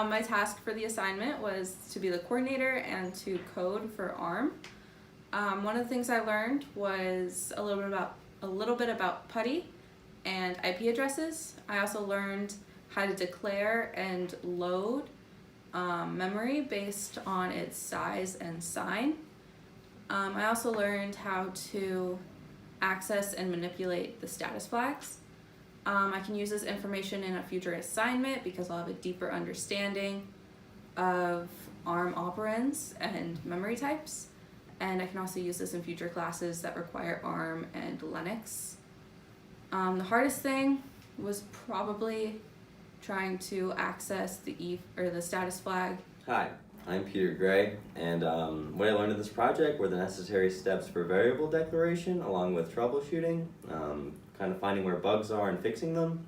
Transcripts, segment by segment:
My task for the assignment was to be the coordinator and to code for ARM. One of the things I learned was a little bit about PAWTY and IP addresses. I also learned how to declare and load memory based on its size and sign. I also learned how to access and manipulate the status flags. I can use this information in a future assignment because I'll have a deeper understanding of ARM operands and memory types. And I can also use this in future classes that require ARM and Linux. The hardest thing was probably trying to access the status flag. Hi, I'm Peter Gray, and what I learned in this project were the necessary steps for variable declaration along with troubleshooting, kind of finding where bugs are and fixing them.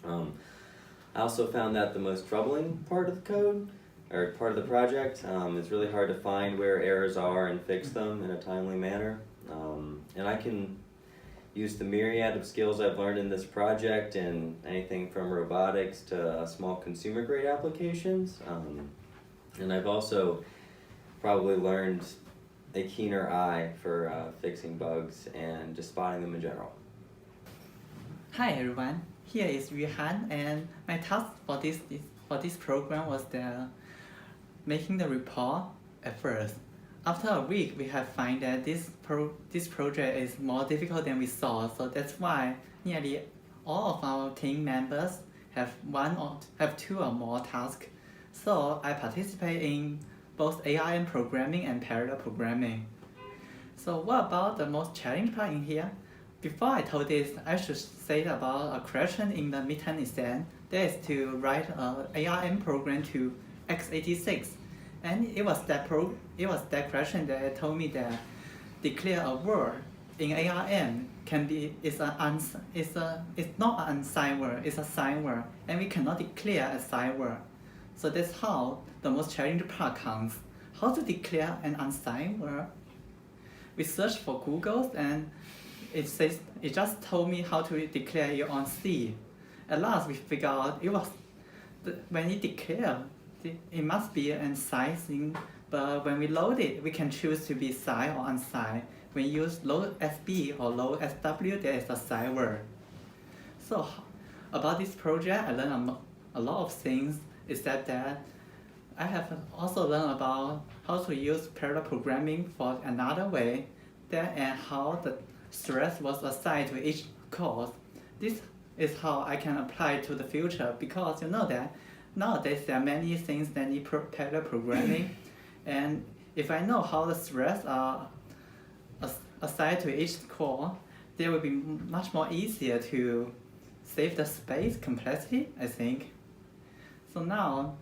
I also found that the most troubling part of the code, or part of the project, it's really hard to find where errors are and fix them in a timely manner. And I can use the myriad of skills I've learned in this project in anything from robotics to small consumer grade applications. And I've also probably learned a keener eye for fixing bugs and just spotting them in general. Hi everyone, here is Yuhan, and my task for this program was making the report at first. After a week, we have found that this project is more difficult than we thought, so that's why nearly all of our team members have two or more tasks. So I participate in both ARM programming and parallel programming. So what about the most challenging part in here? Before I told this, I should say about a question in the midterm exam. That is to write an ARM program to x86. And it was that question that told me that declare a word in ARM is not an unsigned word, it's a signed word, and we cannot declare a signed word. So that's how the most challenging part comes. How to declare an unsigned word? We searched for Google and it just told me how to declare it on C. At last we figured out when you declare, it must be an unsigned thing, but when we load it, we can choose to be signed or unsigned. When you use load SB or load SW, there is a signed word. So about this project, I learned a lot of things, except that I have also learned about how to use parallel programming for another way, and how the stress was assigned to each course. This is how I can apply to the future, because you know that nowadays there are many things that need parallel programming, and if I know how the stress are assigned to each core, they will be much more easier to save the space complexity, I think. So now,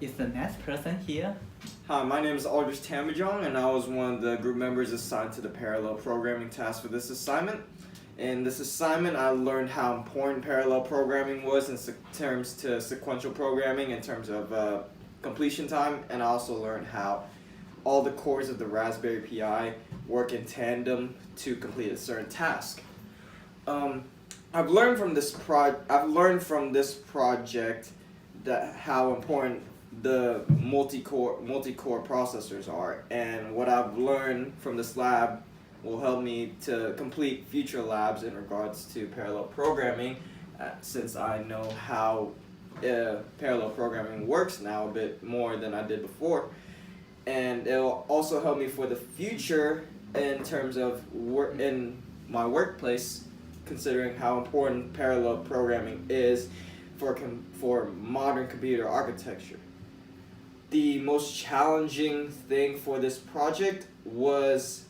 is the next person here? Hi, my name is Aldrich Tamajong, and I was one of the group members assigned to the parallel programming task for this assignment. In this assignment, I learned how important parallel programming was in terms to sequential programming in terms of completion time, and I also learned how all the cores of the Raspberry Pi work in tandem to complete a certain task. I've learned from this project that how important the multi-core processors are, and what I've learned from this lab will help me to complete future labs in regards to parallel programming, since I know how parallel programming works now a bit more than I did before. And it will also help me for the future in terms of work in my workplace, considering how important parallel programming is for modern computer architecture. The most challenging thing for this project was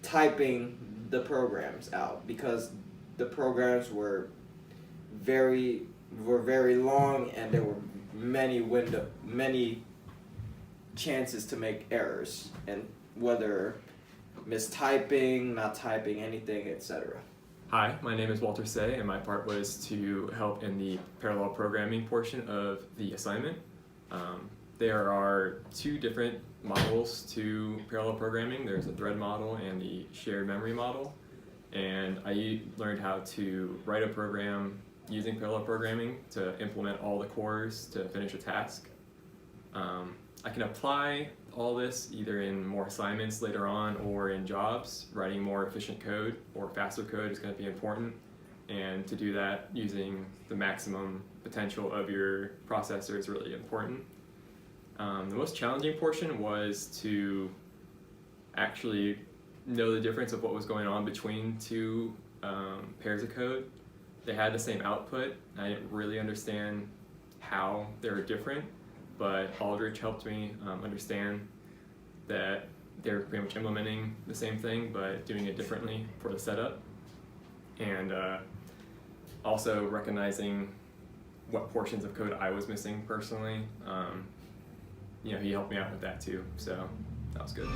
typing the programs out, because the programs were very long, and there were many chances to make errors, and whether mistyping, not typing anything, etc. Hi, my name is Walter Say, and my part was to help in the parallel programming portion of the assignment. There are two different models to parallel programming. There's a thread model and the shared memory model. And I learned how to write a program using parallel programming to implement all the cores to finish a task. I can apply all this either in more assignments later on or in jobs. Writing more efficient code or faster code is going to be important, and to do that using the maximum potential of your processor is really important. The most challenging portion was to actually know the difference of what was going on between two pairs of code. They had the same output. I didn't really understand how they were different, but Aldrich helped me understand that they're pretty much implementing the same thing but doing it differently for the setup, and also recognizing what portions of code I was missing personally. He helped me out with that too, so that was good.